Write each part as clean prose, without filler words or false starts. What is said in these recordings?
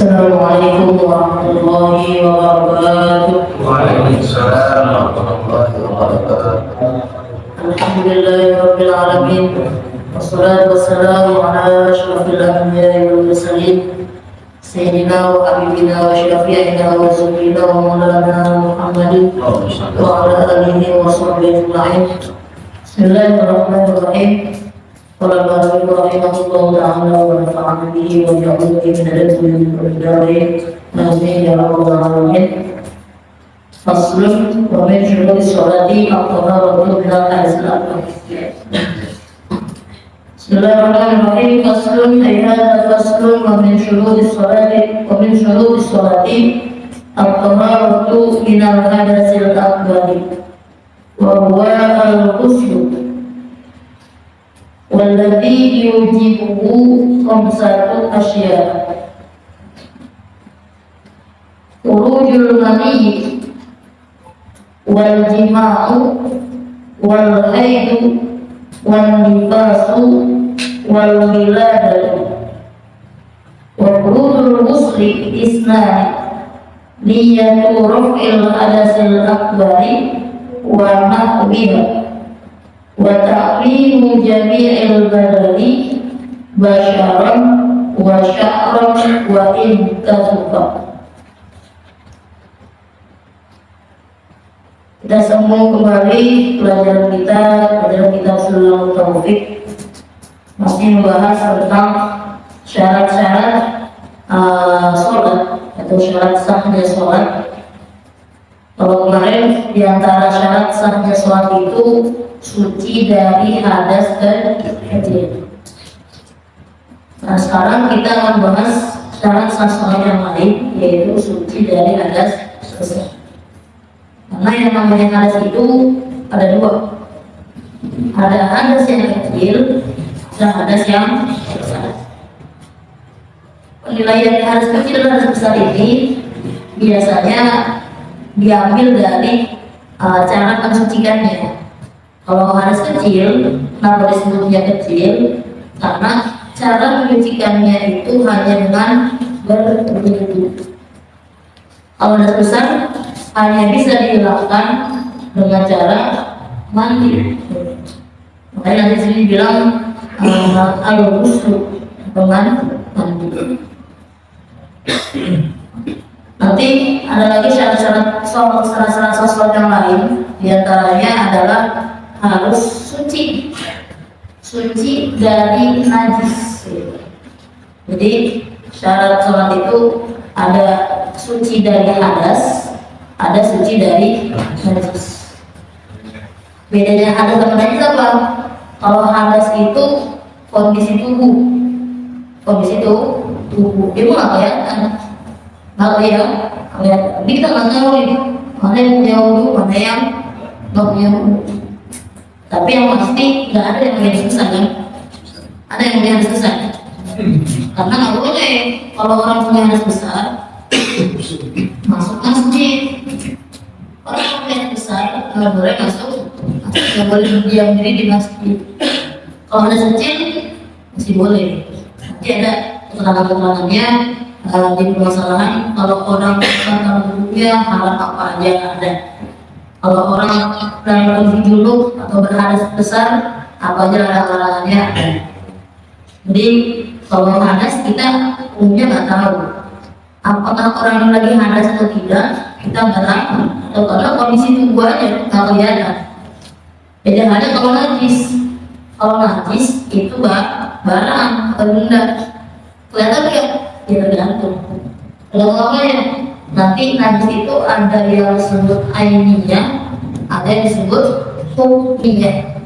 Assalamualaikum warahmatullahi wabarakatuh. Waalaikumsalam warahmatullahi wabarakatuh. Alhamdulillahirabbil alamin. Wassalatu wassalamu ala asyrafil anbiya'i wal mursalin sayyidina wa habibina wa syafi'ina wa rasulina wa maulana Muhammadin wa ala alihi wa sahbihi ajma'in. Bismillahirrahmanirrahim. Qala Al-Mu'allif rahimahullahu ta'ala wa nafa'ana bihi wa bi'ulumihi min al-ilmi wal hidayah. Amin ya rabbal alamin. Faslun wa min syurutis sholati at-taharatu min al-aslam. Bismillahirrahmanirrahim. Faslun ay hadha faslun wa min syurutis sholati at-taharatu min al-hadatsil akbari wa huwa al-ghusl walladhi yujibuhu khamsatu asya. Khurujul mani wal jima'u wal haidu wal nifasu wal wiladatu wa khurujul ghusli isnani niyatu raf'il hadasil akbari wa nahwiha wa ta'limu jami'il badani basyaran wa sya'ran wa intasufa. Kita sambung kembali pelajaran kita Sulul Taufik, masih membahas tentang syarat-syarat sholat atau syarat sahnya sholat. Kalau kemarin diantara syarat sahnya sholat itu suci dari hadas dan kecil. Nah, sekarang kita akan bahas syarat sah sholat yang lain, yaitu suci dari hadas besar. Karena yang namanya hadas itu ada dua, ada hadas yang kecil dan hadas yang besar. Penilaian hadas kecil dan hadas besar ini biasanya diambil dari cara mensucikannya. Kalau hadas kecil, kenapa disebutnya kecil? Karena cara menyucikannya itu hanya dengan berwudu. Kalau hadas besar hanya bisa dilakukan dengan cara mandi. Makanya nanti sini bilang al-ghusl dengan mandi. Nanti ada lagi syarat-syarat sholat yang lain. Di antaranya adalah harus suci dari najis. Jadi syarat sholat itu ada suci dari hadas, ada suci dari najis. Bedanya hadas sama najis apa? Kalau hadas itu kondisi tubuh, dia pun nggak kelihatan, Jadi kita nggak tahu itu mana yang punya wudu, mana yang nggak punya wudu. Tapi yang pasti nggak ada yang punya susah kan? Ada yang punya hadas besar. Karena nggak boleh kalau orang punya hadas besar masuk masjid. Orang yang punya hadas besar nggak boleh masuk, nggak boleh berdiam diri di masjid. Kalau hadas kecil masih boleh. Nanti ada keterangan-keterangannya di permasalahan. Kalau orang wudhunya haram apa aja ada. Kalau orang dalam kondisi junub atau berhadas besar, apa aja larangannya ada. Jadi kalau hadas kita umumnya nggak tahu apakah orang yang lagi hadas atau tidak, kita nggak tahu. Atau karena kondisi tubuh aja nggak kelihatan. Beda halnya kalau najis. Kalau najis itu barang atau benda kelihatan nggak? Ya tergantung. Kalau ya nanti najis itu ada yang disebut ainiyah, ada yang disebut hukmiyah.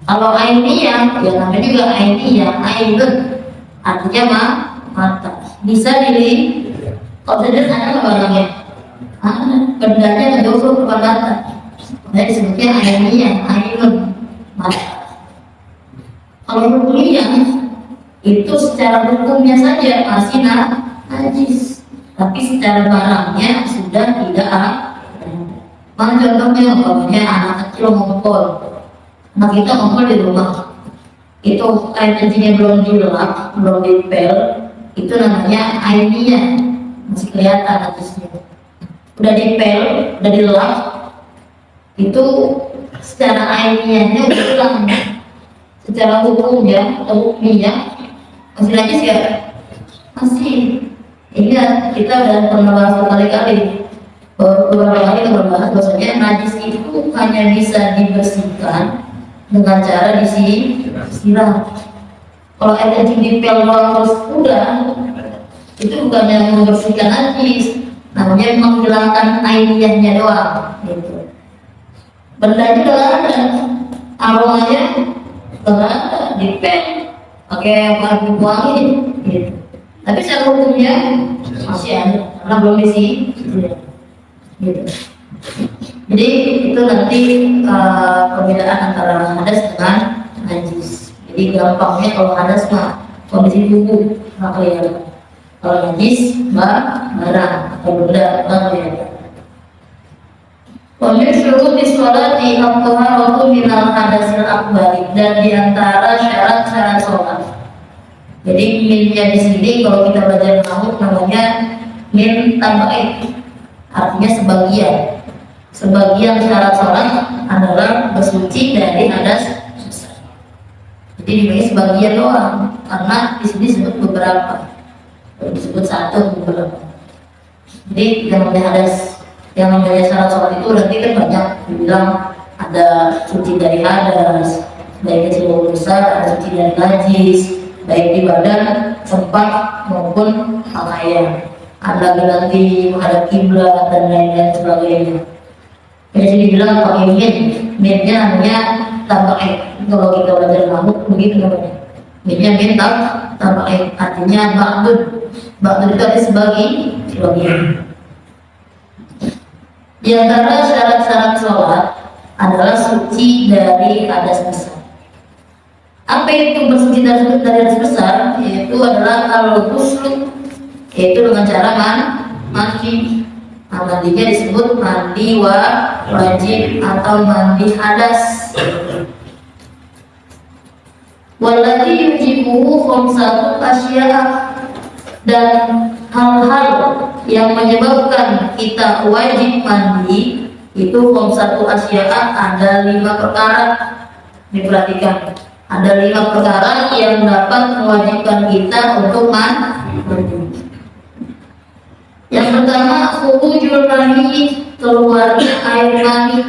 Kalau ainiyah, ya namanya juga ainiyah, ainun, artinya mata. Bisa dilihat. Kalau tidak ada barangnya, bendanya nggak jauh ke depan mata. Jadi disebutnya ainiyah, ainun, mata. Kalau hukmiyah itu secara hukumnya saja masih najis. Tapi secara barangnya sudah tidak ada. Mana contohnya, umpamanya anak kecil ngompol, anak kita ngompol di rumah, itu kain kencingnya belum dilap, belum dipel, itu namanya ainiyah, masih kelihatan atasnya. Udah dipel, udah dilap, itu secara ainiyahnya udah hilang. Secara hukumnya atau hukumnya masih najis ya? Masih. Ingat, kita udah pernah bahas berkali-kali, beberapa kali kita berbahas bahwasanya najis itu hanya bisa dibersihkan dengan cara disiram. Kalau air kencing dipel doang terus udah, itu bukannya membersihkan najis, namanya menghilangkan ainiyahnya doang gitu. Benda juga nggak ada, aromanya nggak ada, dipel pakai parfum wangi gitu. Tapi secara hukumnya masih ada karena belum diisi gitu. Jadi itu nanti perbedaan antara hadas dengan najis. Jadi gampangnya kalau hadas mah kondisi tubuh nggak kelihatan, kalau najis barang atau benda nggak kelihatan. Wa min syurutis sholati at-taharatu minal hadasil akbar, dan diantara syarat-syarat sholat. Jadi minnya di sini kalau kita belajar nahwu namanya min tabaik, artinya sebagian syarat sholat adalah bersuci dari hadas besar. Jadi dibagi sebagian doang karena di sini disebut beberapa, disebut satu beberapa. Jadi yang namanya syarat sholat itu nanti kan banyak dibilang ada suci dari hadas, baik kecil maupun besar, ada suci dari najis, baik di badan, tempat maupun pakaian, ada lagi nanti menghadap kiblat dan lain-lain sebagainya. Jadi dibilang pakai minnya namanya tabaik. Kalau kita belajar nahwu begitu namanya. Minnya min tabaik, artinya ba'dud. Ba'dud itu artinya sebagian. Di antara syarat-syarat sholat adalah suci dari hadas besar. Apa itu bersuci dari hadas besar? Yaitu adalah al-ghusl, yaitu dengan cara mandi. Mandinya disebut mandi wajib atau mandi hadas. Walladzi yujibuhu khamsatu asya', dan hal-hal yang menyebabkan kita wajib mandi itu khamsatu asya', ada 5 perkara. Diperhatikan, ada 5 perkara yang dapat mewajibkan kita untuk mandi. Yang pertama, khurujul mani, keluarnya air mani.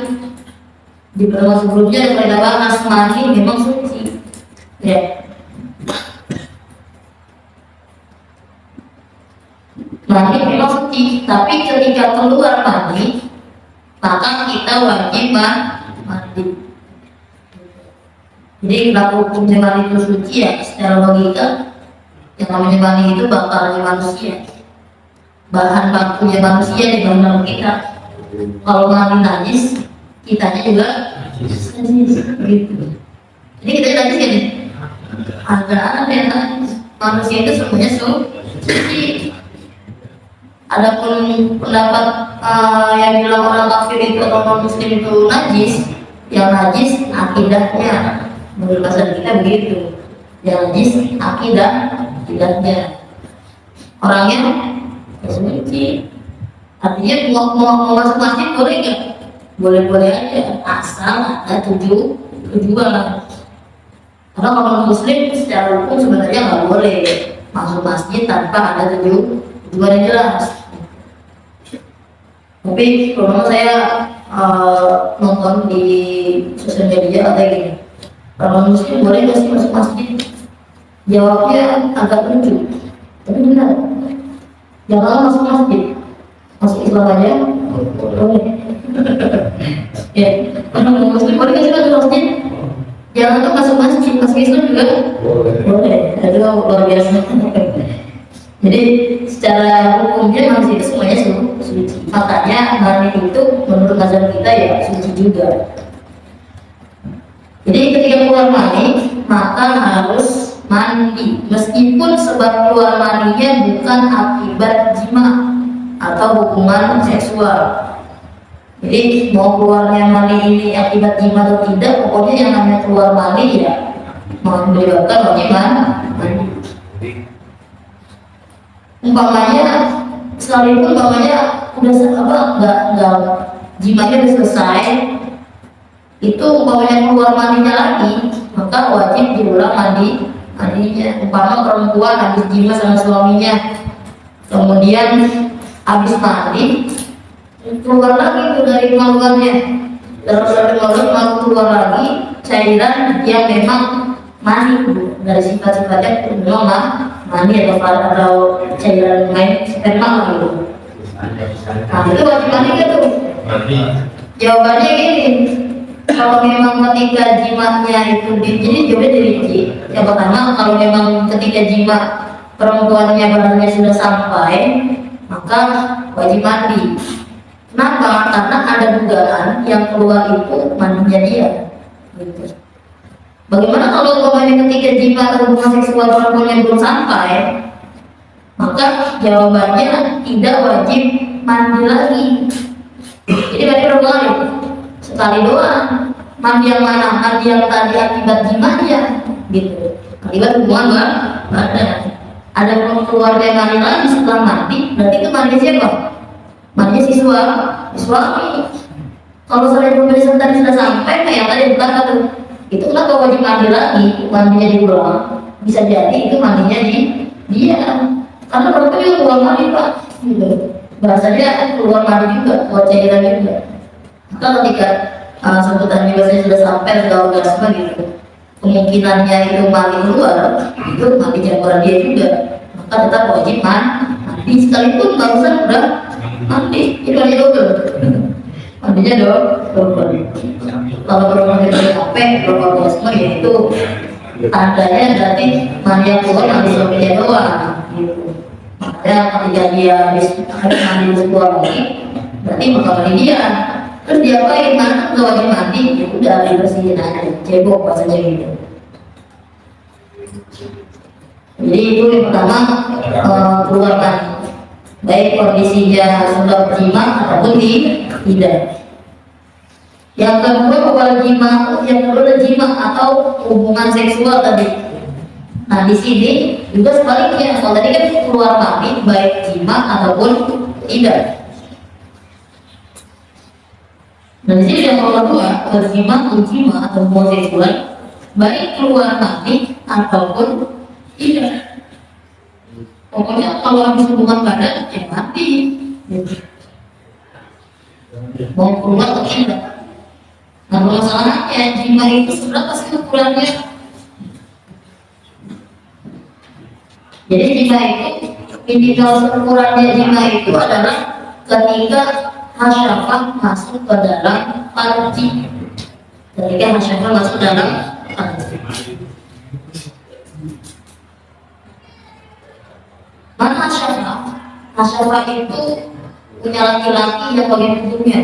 Di pertemuan sebelumnya ada pada bahas mani memang suci. Ya. Mani memang suci, tapi ketika keluar mani, maka kita wajib mandi. Jadi kalau hukumnya mani itu suci ya, secara logika yang namanya mani itu bakalnya manusia, bahan bakunya manusia di dalam kita. Kalau mani najis, kitanya juga najis gitu. Jadi kita najis kan? Ada yang najis. Manusia itu semuanya suci. Adapun pendapat yang bilang orang kafir itu atau non muslim itu najis, yang najis akidahnya. Menurut bahasa kita begitu. Yang najis akidahnya. Orangnya suci. Artinya mau masuk masjid boleh nggak? Boleh-boleh aja, asal ada tujuan. Karena kalau muslim secara hukum sebenarnya nggak boleh masuk masjid tanpa ada tujuan yang jelas. Tapi kalau saya nonton di sosial media ada gini, kalau muslim boleh nggak sih masuk masjid? Jawabnya agak lucu, tapi benar. Jangan masuk masjid, masuk Islam aja boleh. Ya, kalau muslim boleh nggak sih masuk masjid? Jangan tuh masuk Islam juga boleh. Itu luar biasa. Jadi secara hukumnya manusia itu semuanya suci. Makanya mani itu menurut mazhab kita ya suci juga. Jadi ketika keluar mani maka harus mandi, meskipun sebab keluar maninya bukan akibat jima atau hubungan seksual. Jadi mau keluarnya mani ini akibat jima atau tidak, pokoknya yang namanya keluar mani ya menyebabkan wajib mandi. umpamanya sekalipun umpamanya udah nggak jimanya udah selesai, itu umpamanya keluar mandinya lagi, maka wajib diulang mandinya. Umpama perempuan habis jima sama suaminya, kemudian habis mandi keluar lagi tuh dari kemaluannya, terus dari kemaluan mau keluar lagi cairan yang memang mani dari sifat-sifatnya memang mani atau cairan lain sperma gitu. Nah itu wajib mandi kan tuh? Jawabannya gini, kalau memang ketika jimanya itu jadi jawabnya dirinci. Yang pertama, kalau memang ketika jima perempuannya badannya sudah sampai, maka wajib mandi. Kenapa? Karena ada dugaan yang keluar itu mandinya dia. Gitu. Bagaimana kalau umpamanya ketika jima atau hubungan seksual perempuan yang belum sampai, maka jawabannya tidak wajib mandi lagi. Jadi berarti berbalik sekali doang. Mandi yang mana? Mandi yang tadi akibat jimanya, gitu. Akibat hubungan badan. Ada keluarga yang mandi lagi setelah mandi, berarti itu mandi siapa? Mandinya si suami. Kalau selain pemeriksaan tadi sudah sampai, kayak tadi bukan tuh. Itu kenapa wajib mandi lagi? Mandinya diulang. Bisa jadi itu mandinya dia. Karena perempuan juga keluar mandi pak. Gitu. Bahasanya keluar mandi juga, keluar cairan juga. Maka ketika sebutan biasanya sudah sampai sudah orgasme gitu, kemungkinannya itu mandi keluar, itu mandi campuran dia juga. Maka tetap wajib mandi sekalipun barusan udah mandi, itu mandi double. Mandinya double. Kalau perempuan itu capek, belum orgasme ya itu tandanya berarti mandi yang keluar mandi suaminya doang. Gitu. Makanya ketika dia habis mandi keluar lagi, berarti bakal mandi dia. Terus dia apain? Mana nggak wajib mandi? Ya udah dibersihin aja, cebok bahasanya gitu. Jadi itu yang pertama keluar mandi, baik kondisinya sudah jima ataupun tidak. Yang kedua jima atau hubungan seksual tadi. Nah di sini juga sebaliknya, kalau tadi kan keluar mandi baik jima ataupun tidak. Nah di sini yang kedua jima atau hubungan seksual baik keluar mandi ataupun tidak. Pokoknya kalau habis hubungan badan ya mandi. Mau keluar atau tidak. Nah masalahnya jima itu seberapa sih ukurannya? Jadi jima itu indikator ukurannya jima itu adalah ketika hasyafah masuk ke dalam farji. Ketika hasyafah masuk dalam farji. Mana hasyafah? Hasyafah itu punya laki-laki yang bagian ujungnya.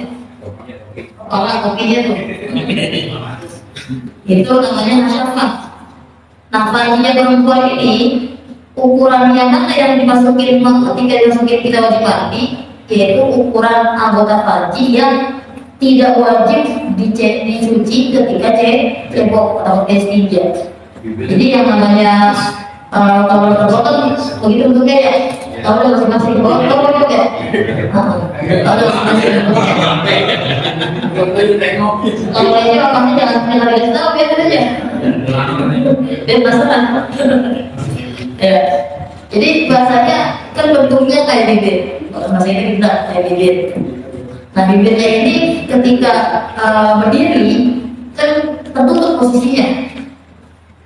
Kepala kopinya tuh. Itu namanya hasyafah. Nah farjinya perempuan ini ukurannya mana yang dimasukin ketika dimasukin kita wajib mandi, yaitu ukuran anggota farji yang tidak wajib dicuci ketika cebok atau istinja. Jadi yang namanya kalau terbotok begitu bentuknya ya, kalau masing-masing botok ya. Kalau masing-masing kalau ini makanya jangan garis tahu biar aja. Dan masalah. Ya. Jadi bahasanya kan bentuknya kayak bibir. Kalau bahasa ini tidak kayak bibir. Nah bibirnya ini ketika berdiri kan tertutup posisinya.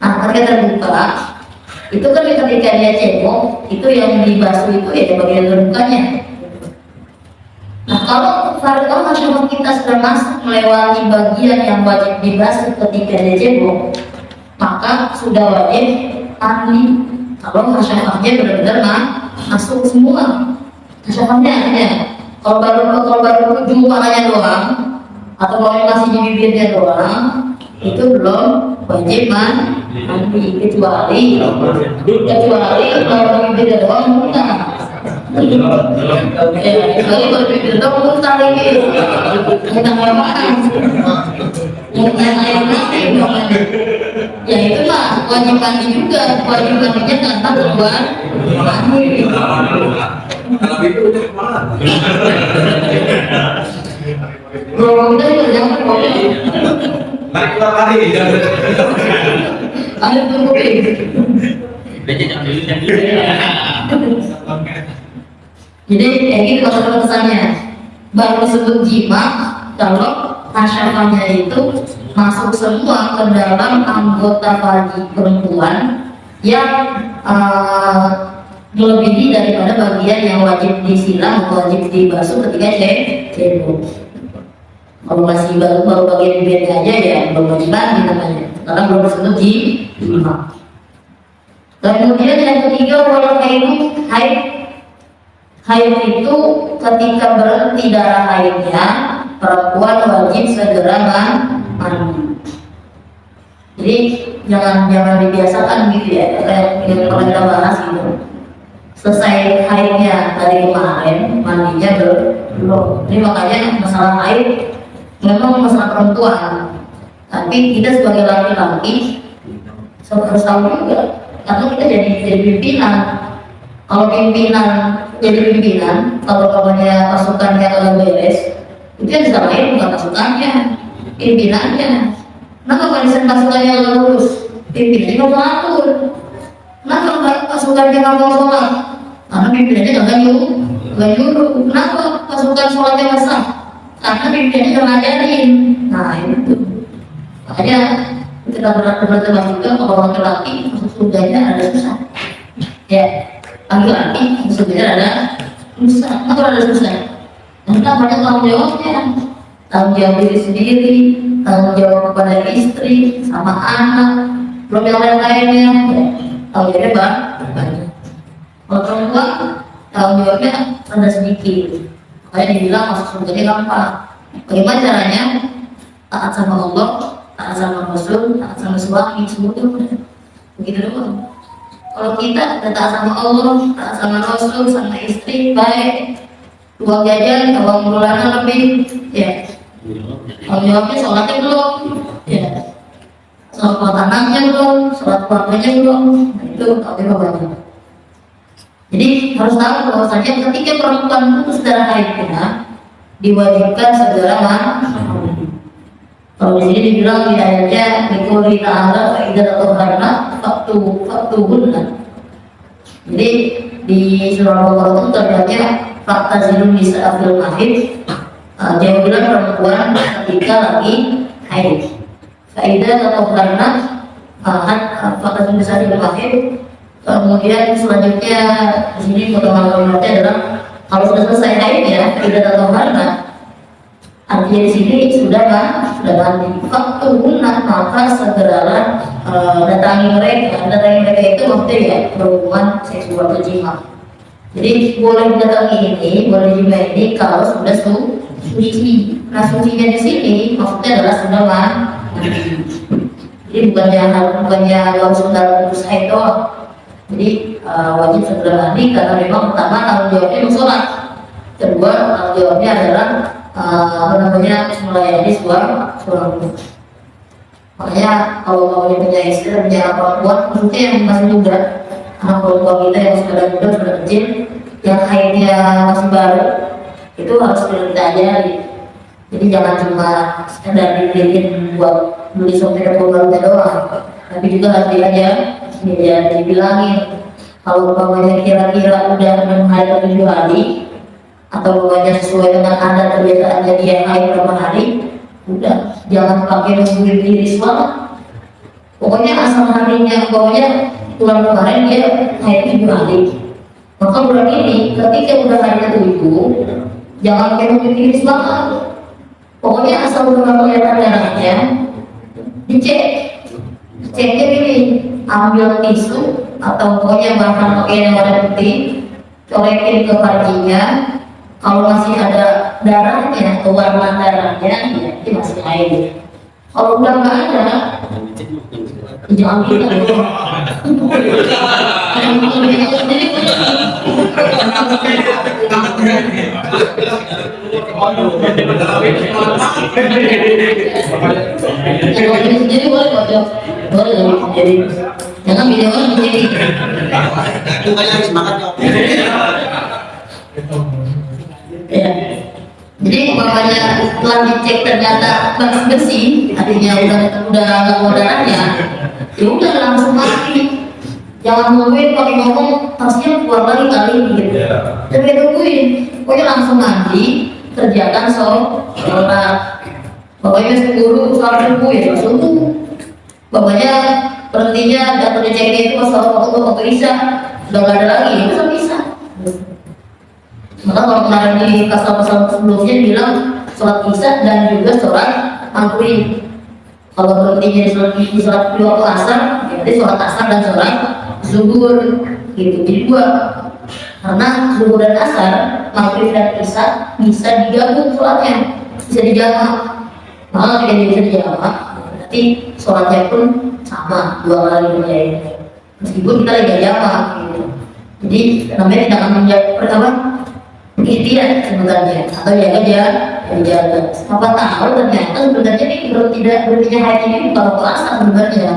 Nah ketika terbuka itu kan ketika dia cebok itu yang dibasuh itu ya bagian terbukanya. Nah kalau hasyafah kita sudah masuk melewati bagian yang wajib dibasuh ketika dia cebok, maka sudah wajib mandi. Kalau hasyafahnya benar-benar masuk semua, hasyafahnya ada. Kalau baru ujung palanya doang, atau kalau masih di bibirnya doang, itu belum wajib mandi kecuali kalau bibirnya doang muntah. Kecuali kalau bibirnya doang muntah lagi, muntah apaan? Muntah air mati. Ya itu mah wajib mandi juga, wajib mandinya karena keluar Kalau itu udah kemana? Kalau kita juga jangan kopi. Mari kita lari. Ada tuh kopi. Jadi kayak gitu kalau kesannya baru disebut jima kalau hasyafahnya itu masuk semua ke dalam anggota farji perempuan yang melebihi daripada bagian yang wajib disiram atau wajib dibasuh ketika cebok. Kalau masih baru bagian bibir aja ya belum wajiban namanya karena belum disebut jima. Kemudian yang ketiga walau haid itu ketika berhenti darah haidnya perempuan wajib segera mandi. Jadi jangan dibiasakan gitu ya kayak yang pernah kita bahas gitu. Selesai haidnya dari kemarin mandinya belum. Ini makanya masalah haid memang masalah perempuan. Tapi kita sebagai laki-laki harus tahu juga karena kita jadi pimpinan. Kalau jadi pimpinan, kalau kawannya pasukannya kalau beres, itu yang disalahin bukan pasukannya, pimpinannya. Nah kalau pasukannya nggak lurus, pimpinannya nggak mau atur. Nah kalau pasukannya nggak mau sholat, karena pimpinannya nggak nyuruh. Kenapa pasukan sholatnya nggak sah? Karena pimpinannya nggak ngajarin. Nah itu, makanya kita benar-benar juga kalau laki-laki masuk surganya ada susah. Ya, laki-laki masuk surganya ada susah. Kenapa ada susah? Karena banyak tanggung jawabnya, tanggung jawab diri sendiri, tanggung jawab kepada istri, sama anak, belum yang lain-lainnya. Tanggung jawabnya banyak. Kalau perempuan tanggung jawabnya ada sedikit. Makanya dibilang masuk surganya gampang. Bagaimana caranya? Taat sama Allah, taat sama Rasul, taat sama suami, semuanya begitu doang. Kalau kita taat sama Allah, taat sama Rasul, sama istri, baik. Uang jajan, uang bulanan lebih, ya. Kalau jawabnya sholatnya belum, ya. Sholat buat anaknya belum, sholat keluarganya belum, nah, itu kalau banyak. Jadi harus tahu bahwasanya ketika perempuan putus darah haidnya diwajibkan segera mandi. Kalau di sini dibilang di ayatnya dikuli ta'ala fa'idah atau harna faktu guna. Jadi di surah Al-Baqarah itu terbaca fakta zilun bisa afil mahid. Jauhilah perempuan ketika lagi haid. Fa'idah atau harna fakta zilun bisa afil mahid. Kemudian selanjutnya di sini potongan adalah kalau sudah selesai haid ya fa'idah atau harna. Artinya di sini sudah mandi. Faktu guna maka segeralah datangi mereka itu maksudnya ya berhubungan seksual atau jima. Jadi boleh datangi ini, boleh jima ini kalau sudah suci. Nah sucinya di sini maksudnya adalah sudah mandi. Jadi bukannya harus sudah putus haid doang. Jadi wajib segera mandi karena memang pertama tanggung jawabnya sholat. Kedua tanggung jawabnya adalah melayani suami. Makanya kalau mau punya istri punya perempuan khususnya yang masih muda, anak perempuan kita yang sudah muda sudah kecil, yang haidnya masih baru, itu harus kita ajari. Jadi jangan cuma sekedar dibeliin buat beli sopir pembarunya doang, tapi juga harus dibilangin. Kalau umpamanya kira-kira udah 6 hari atau 7 hari atau banyak sesuai dengan adat kebiasaannya dia haid berapa hari, udah jangan pakai nungguin diri sholat. Pokoknya asal harinya, pokoknya bulan kemarin dia haid 7 hari, maka bulan ini ketika udah harinya 7 jangan pakai nungguin diri sholat. Pokoknya asal udah kelihatan darahnya ceknya gini, ambil tisu atau pokoknya bahan pakaian yang warna putih, corekin ke farjinya. Kalau masih ada darahnya atau warna darahnya, ya itu masih haid. Kalau udah nggak ada, jangan kita. Jadi boleh jadi. Jangan video kan begini. Bukannya semangat ya. Ya. Jadi umpamanya setelah dicek ternyata masih bersih, artinya udah nggak mau darahnya, ya udah langsung mati. Jangan nungguin pakai ngomong harusnya keluar lagi kali gitu. Tapi tungguin, pokoknya langsung mandi, kerjakan sholat. Bapaknya seguru sholat subuh ya subuh. Bapaknya berhentinya datang dicek itu pas sholat waktu isya, udah nggak ada lagi, itu bisa. Maka kalau kemarin di pasal-pasal sebelumnya bilang sholat isya dan juga sholat maghrib. Kalau berhentinya di sholat dua waktu asar, berarti sholat asar dan sholat zuhur gitu. Jadi dua, karena zuhur dan asar, maghrib dan isya bisa digabung sholatnya, bisa dijamak. Maka ketika bisa dijamak, berarti sholatnya pun sama dua kali berjaya. Meskipun kita lagi jamak gitu. Jadi namanya tidak akan menjawab ikhtiar sebenarnya atau jaga. Apa tahu ternyata sebenarnya ini berhentinya haid ini bukan puasa sebenarnya.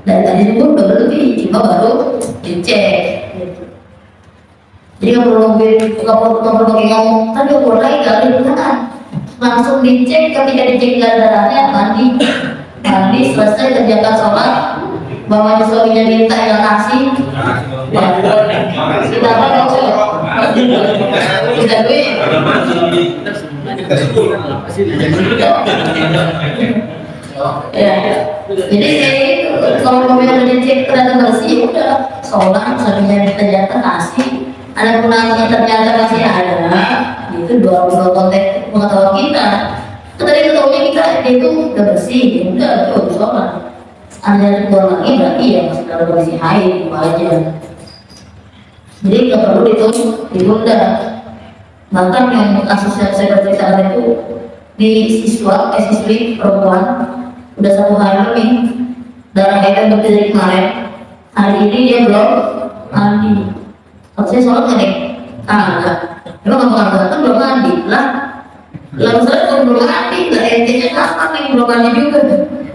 Dari tadi pun udah berhenti, cuma baru dicek. Jadi nggak perlu pakai ngomong. Kan nggak perlu lagi kali kan langsung dicek. Ketika dicek nggak ada darahnya, mandi selesai kerjakan sholat. Bapaknya suaminya minta yang kasih. Kita apa kita duit. Ya, jadi kayak itu kalau mobil dicek ternyata bersih, udah sholat, suaminya minta jatah kasih. Ada punangnya ternyata masih ada, itu dua konteks pengetahuan kita. Tadi ketahuannya kita itu udah bersih, udah tuh sholat. Ada keluar lagi berarti ya masih dalam kondisi haid aja. Jadi nggak perlu ditunda. Bahkan yang kasus yang saya ceritakan itu di siswi perempuan udah 1 hari lebih darah haid berarti dari kemarin. Hari ini dia belum mandi. Kalau saya sholat nggak nih? Enggak. Emang nggak kan belum mandi lah. Lalu saya belum mandi, nggak entinya kapan nih belum mandi juga.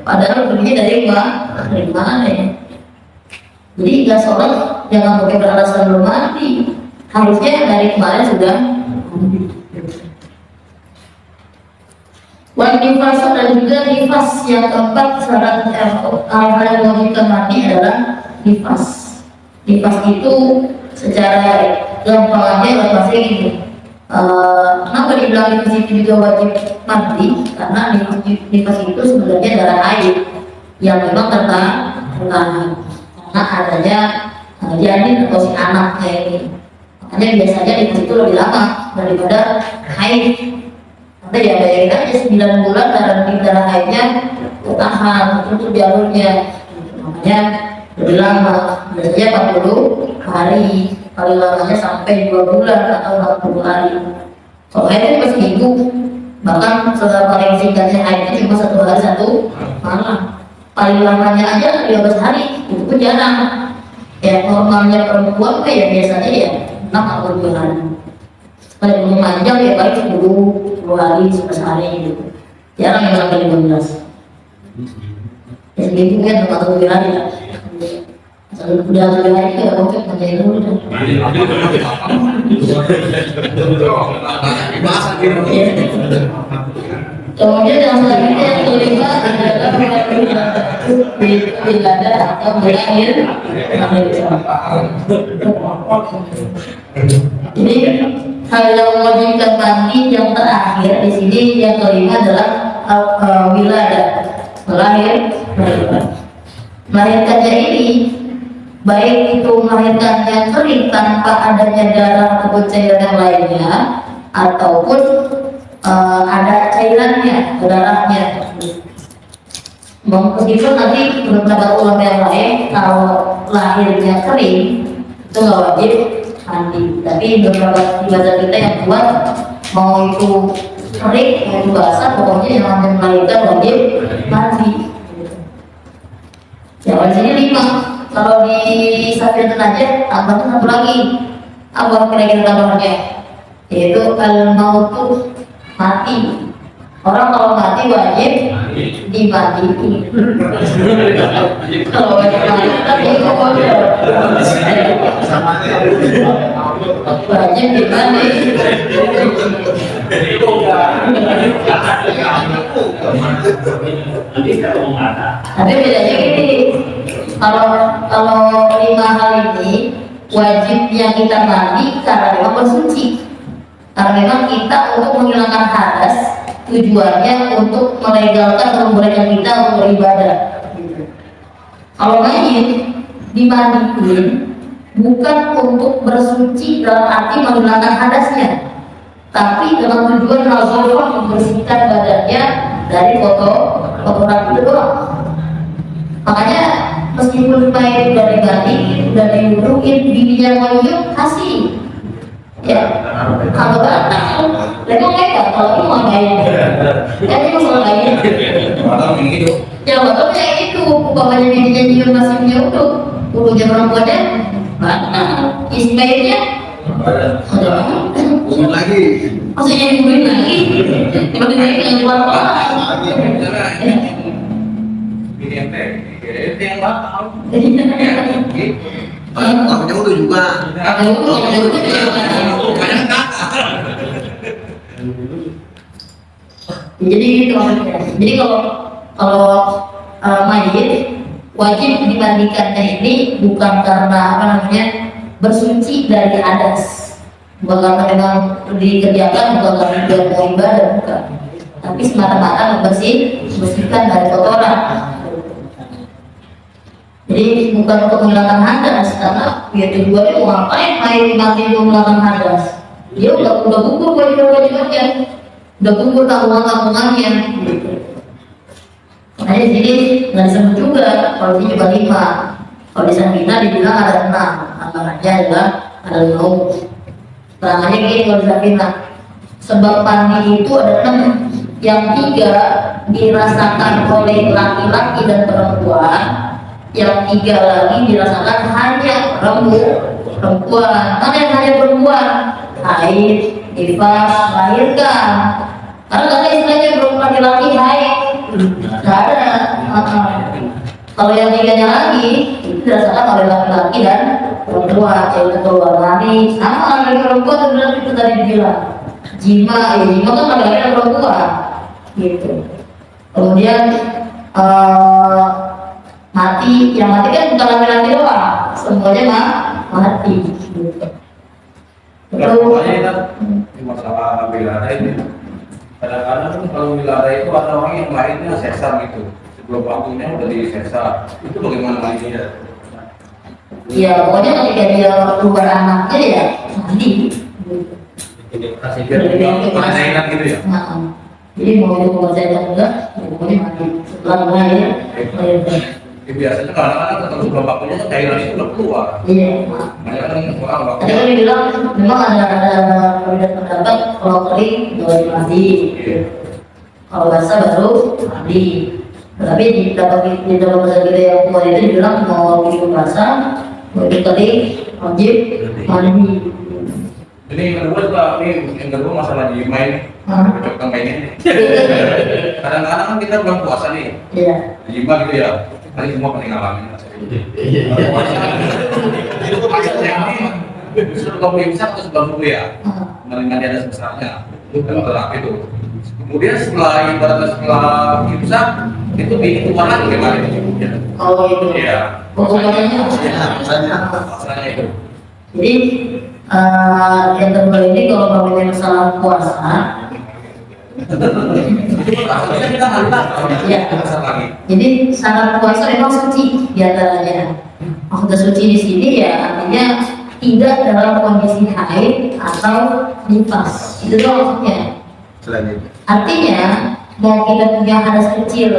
Padahal perginya dari mana ya? Jadi nggak sholat jangan pakai beralasan belum mandi. Harusnya dari kemarin sudah. Nifas dan juga nifas yang keempat syarat hal yang mewajibkan mandi adalah nifas. Nifas itu secara gampangnya pasti gitu. Kenapa dibilang nifas itu juga wajib mandi? Karena nifas itu sebenarnya darah haid yang memang tertahan karena adanya janin atau si anaknya ini. Makanya biasanya nifas itu lebih lama daripada haid. Nanti ya bayangin aja 9 bulan darah haidnya tertahan untuk jalurnya. Makanya lebih lama, biasanya 40 hari, paling lamanya sampai 2 bulan atau 40 hari. Kalau haid itu masih minggu, bahkan setelah paling singkatnya haid itu cuma 1 hari 1 malam. Paling lamanya aja 15 hari, itu pun jarang. Ya normalnya perempuan ya biasanya ya 6 atau 2 hari. Paling panjang ya paling 10 hari, 11 hari gitu. Jarang yang sampai 15. Ya segitu kan atau 2 hari lah. Udah hari itu ya konflik menjadi dulu dah. Kemudian yang selanjutnya yang kelima adalah wilada atau melahir. Jadi hal yang mewajibkan mandi yang terakhir di sini yang kelima adalah wilada, melahirkannya ini baik itu melahirkannya kering tanpa adanya darah ataupun cairan yang lainnya ataupun ada cairannya, darahnya. Meskipun nanti menurut pendapat ulama yang lain kalau lahirnya kering itu nggak wajib mandi, tapi beberapa ibadah kita yang kuat mau itu kering mau itu basah pokoknya yang namanya melahirkan wajib mandi. Ya di sini 5. Kalau di Safiyatun aja tambahnya 1 lagi. Apa kira-kira tambahnya? Yaitu al-mautu, mati. Orang kalau mati wajib dimandiin. Kalau wajib mandi tapi wajib dimandiin. Tapi bedanya gini, kalau 5 hal ini wajibnya kita mandi karena memang bersuci, karena memang kita untuk menghilangkan hadas, tujuannya untuk melegalkan kemudian kita untuk beribadah. Kalau mayit dimandiin bukan untuk bersuci dalam arti menghilangkan hadasnya, tapi dengan tujuan nazafah membersihkan badannya dari kotoran itu doang. Makanya meskipun mayit udah diganti, udah diwuduin, bibinya mayit kasih. Ya, kalau batal, memang mereka kalau itu mau mayit, kan itu masalah mayit. Ya batal kayak itu, bapaknya bibinya nyium masih nyuduh, udunya perempuannya, batal, ismailnya. Udah lagi. Maksudnya dibunuhin lagi, dibanding lagi dengan keluar kota. Ini yang bakal. Namanya udah juga. Jadi gitu maksudnya. Jadi kalau mayit wajib dimandikannya ini bukan karena apa namanya bersuci dari hadas, bukan karena memang dikerjakan, bukan karena dia mau ibadah, bukan. Tapi semata-mata membersihkan dari kotoran. Jadi bukan untuk menghilangkan hadas, karena ya tujuannya mau ngapain mayit dimandiin untuk menghilangkan hadas? Dia udah gugur kewajiban-kewajibannya, udah gugur tanggungan-tanggungannya. Makanya di sini nggak disebut juga, kalau ini juga 5. Kalau di sana kita dibilang ada 6, antaranya adalah ada 5. Terangannya gini kalau di sana kita, sebab mandi itu ada 6, yang 3 dirasakan oleh laki-laki dan perempuan, yang 3 lagi dirasakan hanya perempuan. Mana yang hanya perempuan? Haid, nifas, melahirkan. Karena nggak ada istilahnya perempuan laki-laki haid, nggak ada. Kalau yang 3-nya lagi itu dirasakan oleh laki-laki dan perempuan, yaitu keluar mani. Sama laki perempuan itu tadi dibilang jima kan laki-laki dan perempuan gitu. Kemudian mati, yang mati kan bukan laki-laki doang, semuanya mati gitu. Pokoknya kan masalah wilada ini. Kadang-kadang kalau wilada itu ada orang yang lainnya sesar gitu. Sebelum waktunya udah disesar. Itu bagaimana lainnya? Ya pokoknya ketika dia keluar anaknya ya mandi. Mana enak gitu ya? Nah, jadi mau itu membacakan enggak, pokoknya mandi. Setelah melahirkan. Biasanya kadang-kadang ketemu sebelum waktunya cairan itu udah keluar. Iya. Banyak kan orang waktu. Tadi kan dibilang memang ada perbedaan pendapat kalau kering boleh mandi, kalau basah baru mandi. Tapi di dalam bahasa kita yang tua itu dibilang mau itu basah, mau itu kering wajib mandi. Ini yang kedua juga, yang kedua masalah di main, cocok ke mainnya. Kadang-kadang kan kita bulan puasa nih, lima gitu ya. Tadi semua pernah ngalamin. Itu maksudnya ini justru kalau bisa atau sebelum dulu ya, menerima dia ada sebesarnya dalam terapi itu. Kemudian setelah imsak itu dihitung lagi kemarin. Oh itu. Iya. Pokoknya. Masalahnya itu. Jadi yang kedua ini kalau ngomongin masalah puasa. Ya. Jadi syarat puasa memang suci diantaranya. Maksudnya suci di sini ya artinya tidak dalam kondisi haid atau nifas. Itu tuh maksudnya. Artinya mau kita punya hadas kecil,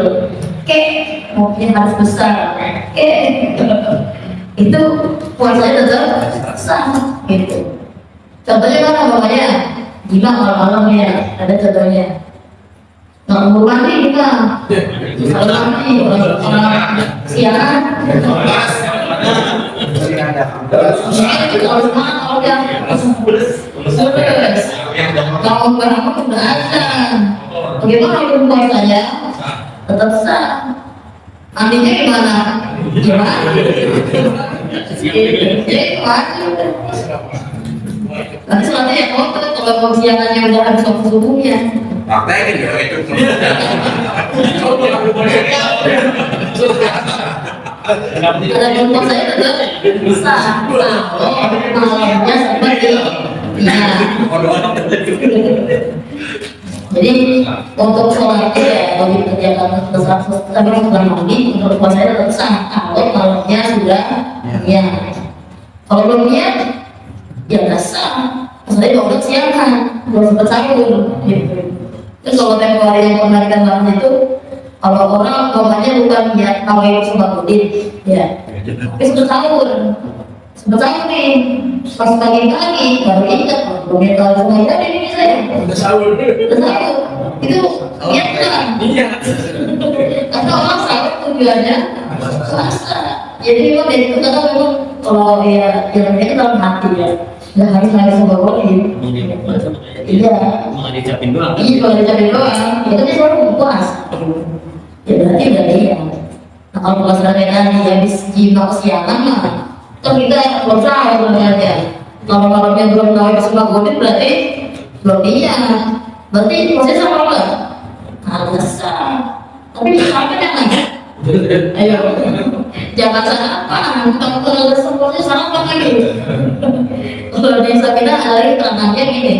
mau punya hadas besar, itu puasanya tetap sah gitu. Contohnya kan namanya jima malam-malam ya, ada contohnya. Nggak mau mandi kita, kalau mandi orang siangan. Kalau mana kalau yang bangun udah azan, Bagaimana hukum puasanya? Tetap sah. Mandinya gimana? Gimana? Nanti sholatnya ya kotor kalau siangannya udah habis waktu subuhnya. Praktekin ya itu. Ada kelompok saya tetap sah kalau malamnya seperti jadi untuk sholat ya bagi kegiatan tapi setelah mandi untuk puasanya tetap sah kalau malamnya sudah ya kalau belum niat ya nggak sah maksudnya udah siangan belum sempat sahur gitu. Terus kalau tempo hari yang menarikan banget itu kalau orang umpamanya bukan niat kawin Subahdin ya tapi sempat sahur nih pas pagi-pagi baru ingat belum niat kawin Subahdin ini saya udah sahur itu niat kan karena orang sahur tujuannya puasa jadi memang dari itu kata memang kalau ya jalannya itu dalam hati ya nggak harus Subahdin iya Malah dicapin doang. iya kalau dicapin doang itu dia selalu puasa ya berarti udah dia. Nah kalau puasa tadi habis jima kesiangan mah kan kita belum sahur sebenarnya. Kalau malamnya belum tahu semua godin berarti belum dia. Berarti puasanya sama nggak? Harus sah. Tapi sampai jangan. Ayo, jangan sarapan. Kalau udah sempurna sarapan lagi. Kalau di Sabina ada lagi terangannya gini.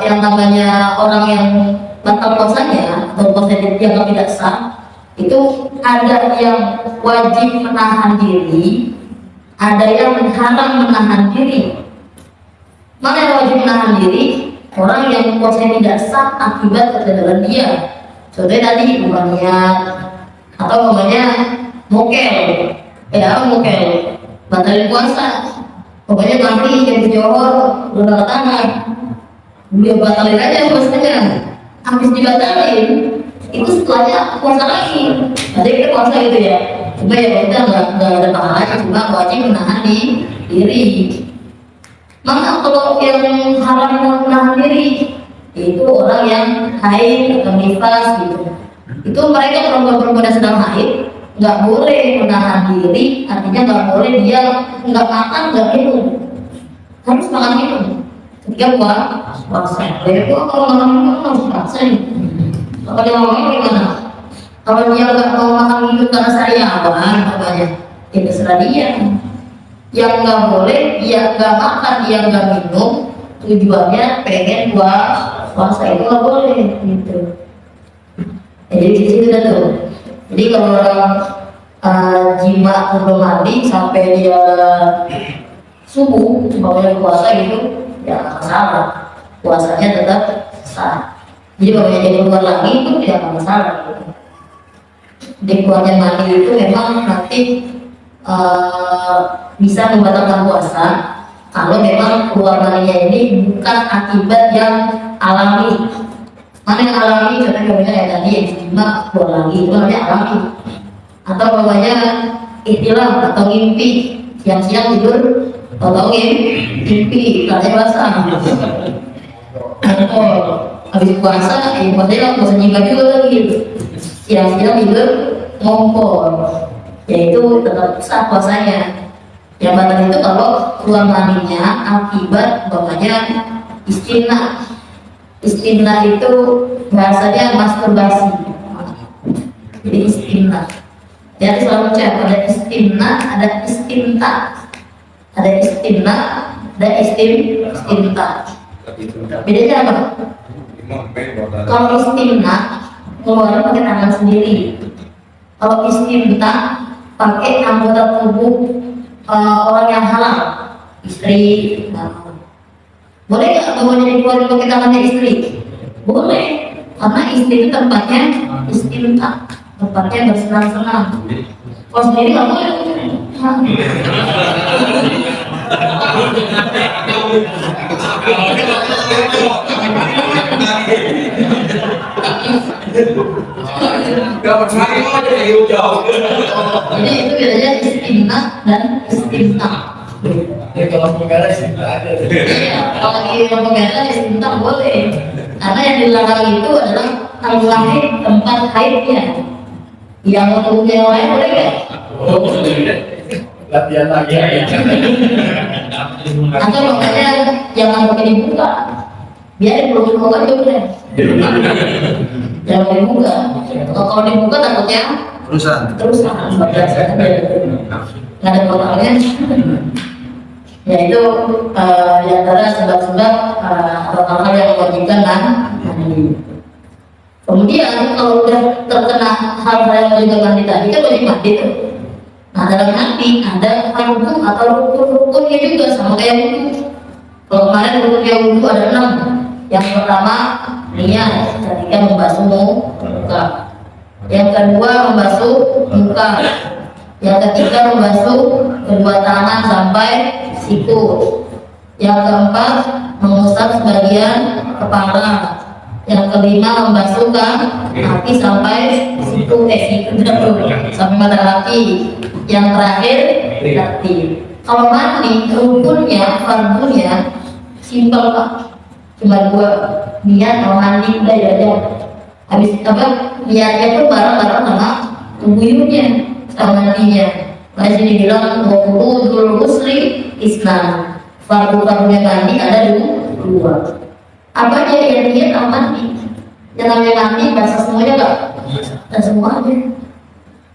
Yang namanya orang yang batal puasanya atau puasanya dianggap tidak sah itu ada yang wajib menahan diri ada yang haram menahan diri. Mana yang wajib menahan diri? Orang yang puasanya tidak sah akibat kegagalan dia, contohnya tadi bukan niat atau namanya mokel batalin puasa pokoknya nanti jadi johor udah tangan dia batalin aja puasanya. Habis dibatalin itu setelahnya puasa lagi nanti kita puasa gitu ya cuma ya kita nggak ada pahalanya cuma wajib menahan diri. Maka kalau yang haram menahan diri itu orang yang haid atau nifas gitu itu mereka perempuan-perempuan yang sedang haid nggak boleh menahan diri artinya nggak boleh dia nggak makan nggak minum harus makan minum ketika puasa. Jadi kalau makan minum harus puasa nih. Kalau dia mau makan gimana? Kalau dia nggak mau makan minum karena sariawan namanya, ya terserah dia. Yang nggak boleh dia nggak makan dia nggak minum tujuannya pengen puasa itu nggak boleh gitu. Jadi di situ dah tuh. Jadi kalau orang jima sebelum mandi sampai dia subuh mau puasa gitu ya masalah puasanya tetap sah. Jadi kalau dia keluar lagi itu tidak masalah gitu. Di keluarnya mandi itu memang nanti bisa membatalkan puasa kalau memang keluar mandinya ini bukan akibat yang alami. Mana yang alami? Contohnya kayak tadi yang jima keluar lagi itu namanya alami. Atau bawahnya ikhtilam atau mimpi siang-siang tidur atau mimpi katanya basah atau habis puasa puasanya puasa jima juga lagi siang-siang tidur ngompor yaitu tetap sah puasanya. Yang batal itu kalau keluar maninya akibat bapaknya istimna itu bahasanya masturbasi. Jadi istimna jadi selalu cek ada istimna ada istimta ada istimna ada istimta. Bedanya apa? Kalau istimna keluar pakai tangan sendiri, kalau istimta pakai anggota tubuh orang yang halal, istri. Boleh nggak bawanya dikeluarin pakai tangannya istri? Boleh, karena istri itu tempatnya istimta, tempatnya bersenang-senang. Kalau sendiri nggak boleh. Dapat lagi aja yang jauh. Jadi itu bedanya istimna dan istimta. Ya kalau penggara sih nggak ada. Iya, kalau di yang pemerintah istimta boleh. Karena yang dilarang itu adalah al-wahid, tempat haidnya. Yang umumnya yang lain boleh nggak? Latihan lagi ya. Atau makanya jangan pakai dibuka, biar belum dibuka juga udah. Jangan dibuka. Kalau dibuka takutnya terus nggak ada totalnya. Ya itu di antara sebab-sebab atau hal-hal yang mewajibkan kan. Kemudian kalau udah terkena hal-hal yang mewajibkan mandi tadi kan wajib mandi tuh. Nah dalam mandi ada hukum atau rukun-rukunnya juga sama kayak wudhu. Kalau kemarin rukunnya wudhu ada 6. Yang pertama niat ketika membasuh muka. Yang kedua membasuh muka. Yang ketiga membasuh kedua tangan sampai siku. Yang keempat mengusap sebagian kepala. Yang kelima membasuh kaki sampai siku sampai mata kaki. Yang terakhir kaki. Kalau mandi rukunnya, fardunya simpel Pak. Cuma 2, niat mau mandi udah ya. Habis apa? Niatnya pun bareng-bareng sama tubuhnya. Mandinya, masih dibilang wudhu muslim Islam. Fardu-fardunya mandi ada 2. Apa aja yang niat sama mandi? Yang namanya mandi bahasa semuanya nggak? Dan semuanya.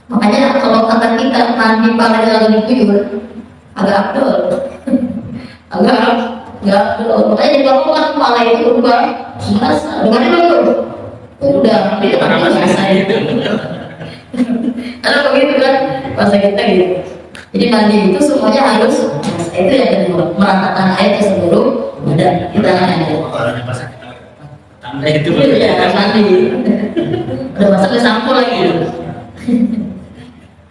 Makanya kalau kata kita mandi paling lalu diguyur, agak abdul, agak nggak abdul. Makanya di bawah kan kepala itu berubah, merasa dengan dulu, udah dia bahasa itu. Karena begitu kan bahasa kita gitu. Jadi mandi itu semuanya harus itu yang kedua, meratakan air ke seluruh badan kita aja. Tanda itu Ya mandi. Udah masuk ke sampo lagi.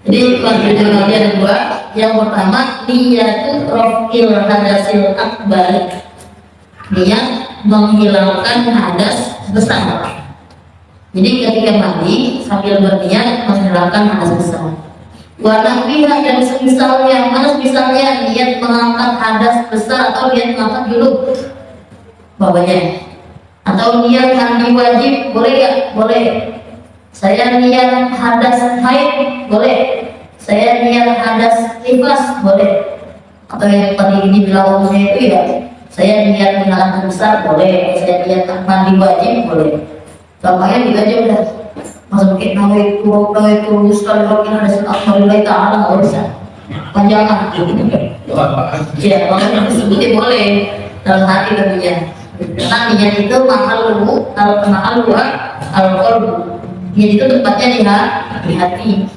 Jadi wajibnya mandi ada 2. Yang pertama niyatul rafil hadasil akbar. Niat menghilangkan hadas besar. Jadi ketika mandi sambil berniat menghilangkan hadas besar. Warna pihak dan semisalnya, mana misalnya niat mengangkat hadas besar atau niat mengangkat dulu bawahnya. Atau niat mandi wajib boleh ya? Boleh. Saya niat hadas haid boleh. Saya niat hadas nifas boleh. Atau yang tadi dibilang umumnya itu ya, saya niat mengangkat besar boleh. Saya niat mandi wajib boleh. Gampangnya gitu aja udah. Masa mungkin nawaitu sekali lagi ada sunnah Alhamdulillah ta'ala nggak usah panjangan. Ya kalau disebutnya boleh dalam hati tentunya. Karena niat itu mahal lu al-qalbu. Niat itu tempatnya di hati.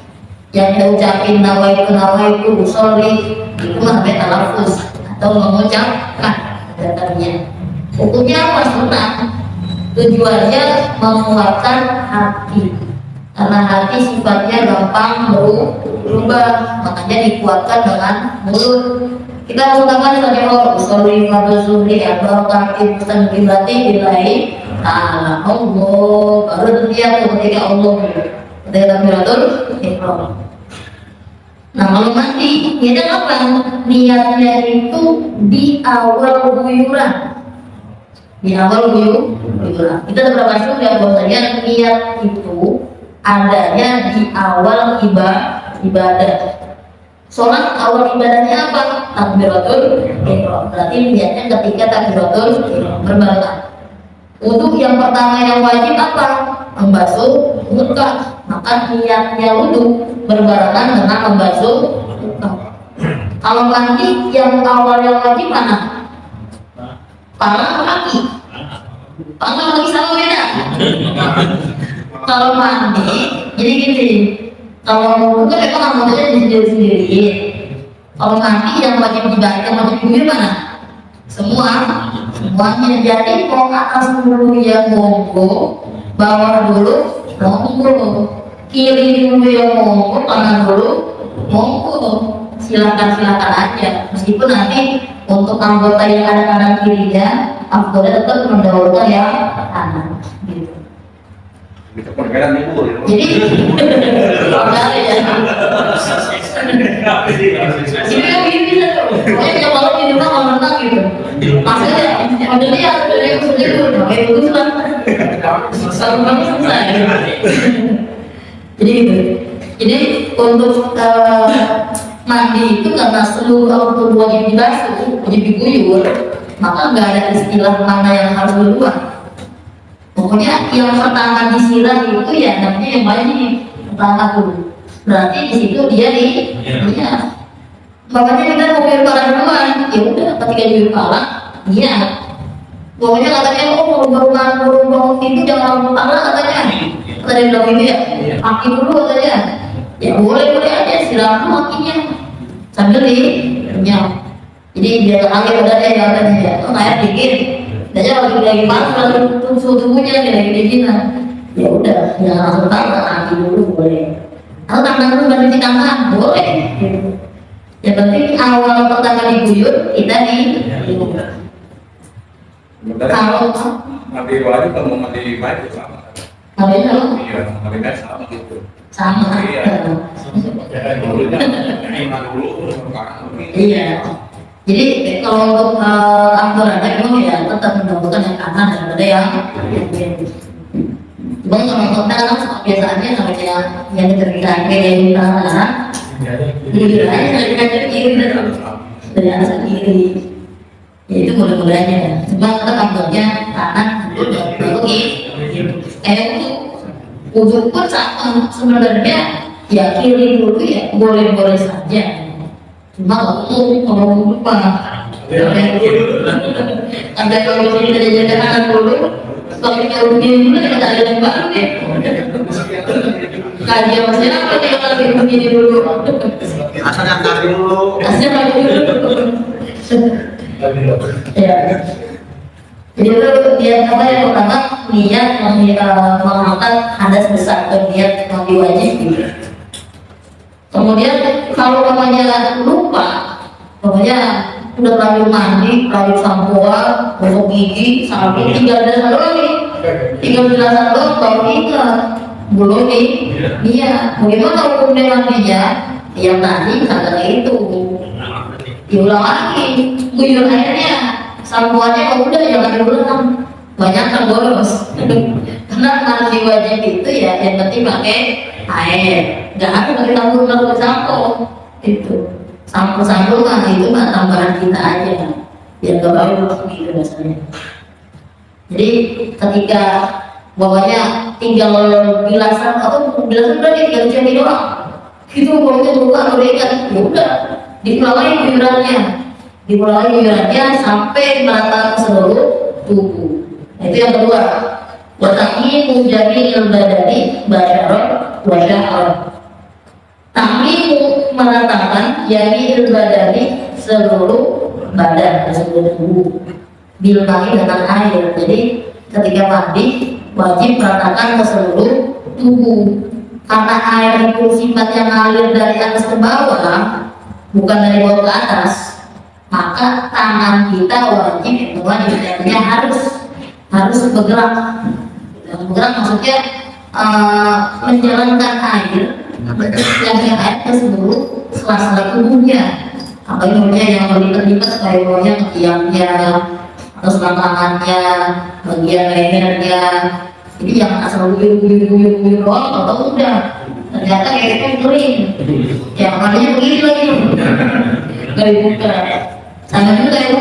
Yang kita ucapin nawaitu usolli itu namanya talafuz atau mengucapkan katanya. Hukumnya apa? Sunnah. Tujuannya menguatkan hati, karena hati sifatnya gampang berubah, makanya dikuatkan dengan mulut. Kita mengatakan sebagai orang usolli fardhu zuhri atau kaki pesan berarti billahi ta'ala Allah, baru dia ketika Allah ketika takbiratul ihram. Nah kalau mandi niatnya apa? Niatnya itu di awal guyuran. Di awal guyuran. Kita berapa kasus yang bahwasanya niat itu adanya di awal ibadah. Sholat awal ibadahnya apa? Takbiratul ihram. Berarti niatnya ketika takbiratul ihram berbarengan. Wudhu yang pertama yang wajib apa? Membasuh muka. Maka niatnya wudhu berbarengan dengan membasuh muka. Kalau mandi yang awal yang wajib mana? Pala atau kaki? Pala kaki sama beda. Kalau mandi, jadi gini. Kalau itu memang anggotanya sendiri-sendiri. Kalau mandi yang wajib dibalik, yang wajib diguyur mana? Semuanya. Jadi mau ke atas dulu ya monggo, bawah dulu monggo, kiri dulu ya monggo, kanan dulu monggo. Silakan aja. Meskipun nanti untuk anggota yang ada kanan kirinya, anggota tetap mendahulukan yang kanan. Gitu. Bisa perbedaan itu. Jadi, benar ya. Ini yang bisa tuh. Pokoknya kalau di rumah kalau renang gitu. Maksudnya, modelnya harus dari yang sendiri. Kayak bagus lah. Selalu banget selesai. Jadi gitu. Jadi untuk mandi itu karena seluruh tubuh yang dibasuh, jadi diguyur, maka nggak ada istilah mana yang harus duluan. Pokoknya yang pertama disiram itu ya namanya yang wajib pertama dulu. Berarti di situ dia iya. Makanya kita mau guyur kepala duluan, ya udah ketika guyur kepala, iya. Pokoknya katanya baru itu jangan kepala katanya. Kata dia bilang itu ya, kaki dulu katanya. Ya boleh aja siram dulu kakinya sambil direnyam. Jadi biar air udah deh ya katanya ya, oh air dingin. Dia lagi panas lalu suhu tubuhnya lagi dinginan. Ya udah, jangan langsung tangan kaki dulu boleh. Atau tangan dulu baru cuci tangan boleh. Yang penting awal pertama diguyur kita kalau mandi wajib atau mau mandi baik itu sama. kalau Iya, mandi baik sama gitu. sama. Iya. Dulunya dulu terus sekarang. Iya. Jadi kalau untuk aturannya memang ya tetap mendahulukan yang kanan daripada yang kiri. Cuma kalau kita kan kebiasaannya namanya yang diterbitan kayak yang kanan, jadi aja kiri dari atas ke kiri. Ya itu mudah-mudahnya. Cuma kita kabarnya kanan baru itu ujung pun sama sebenarnya ya kiri dulu ya boleh saja. Cuma kalau lupa ada kalau kita jadi kanan dulu, kalau kita begini dulu kita ada yang baru ya. Kajian masih apa kita lagi begini dulu. Asal yang kaki dulu. Asal lagi dulu. Ya. Jadi itu dia apa yang pertama niat mengangkat hadas besar atau niat mandi wajib. Kemudian kalau namanya lupa, pokoknya udah terlalu mandi, terlalu sampoan, gosok gigi, sampai tinggal dasar lagi, tinggal dasar doang baru ingat belum nih. Iya, bagaimana hukumnya mandinya? Yang tadi kata itu diulang lagi, guyur airnya, sampoannya udah jangan diulang, banyak kan boros. Karena mandi wajib itu ya yang penting pakai air, nggak ada pakai tabur sampo itu. Sampo mah itu mah tambahan kita aja, biar gak bau gitu rasanya. Jadi ketika bawahnya tinggal bilasan atau bilasan udah tinggal cuci doang, itu baunya buka udah ikat, ya udah diulangi guyurannya sampai merata ke seluruh tubuh. Itu yang kedua. Watakimu jami'il badani basyarah wa syahar. Taklimu meratakan jami'il badani seluruh badan, seluruh tubuh bil ma'i dengan air. Jadi ketika mandi wajib meratakan ke seluruh tubuh. Karena air itu sifatnya ngalir dari atas ke bawah, bukan dari bawah ke atas, maka tangan kita wajib harus bergerak. Bergerak maksudnya menjalankan air yang air ke seluruh sela-sela tubuhnya. Apalagi yang berlipat-lipat supaya bawahnya ketiaknya atau selangkangannya, bagian lehernya. Jadi jangan asal guyur doang, atau udah ternyata kayak itu kering. Yang makanya begini lagi, nggak dibuka. Sama juga kayak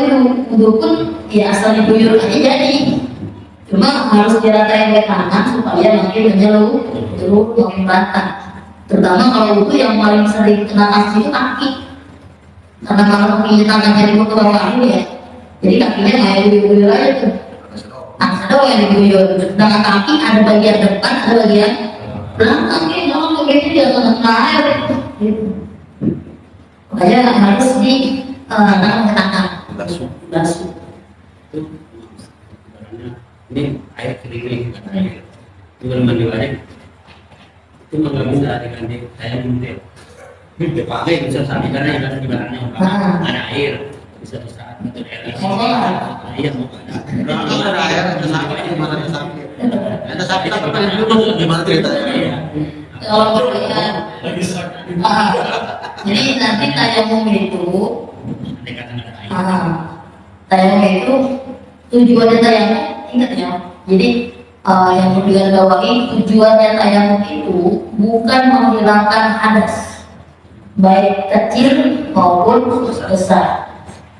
wudhu pun ya asal diguyur aja jadi. Cuma harus diratain ke tangan supaya makin menyeluruh makin rata. Terutama kalau wudhu yang paling sering kena kasih itu kaki. Karena kalau kakinya tangannya dibuka ke bawah ya, jadi kakinya kayak guyur aja tuh. Ada yang diguyur, sedangkan kaki ada bagian depan, ada bagian belakangnya, kalau begitu dia kena air. Makanya harus di tangan, basuh. Ini air kering, itu kalau mandi wajib itu nggak bisa diganti air minum. Dipakai bisa sampai karena yang di belakangnya ada air. Bisa saat itu air iya mau ada air ada sakit gimana ada sakit ada sakit apa pengen dulu gimana ceritanya Kalau berlian jadi nanti tayamum itu tayamum itu tujuannya tayamum ingat ya, jadi yang digarisbawahi tujuannya tayamum itu bukan menghilangkan hadas baik kecil maupun besar.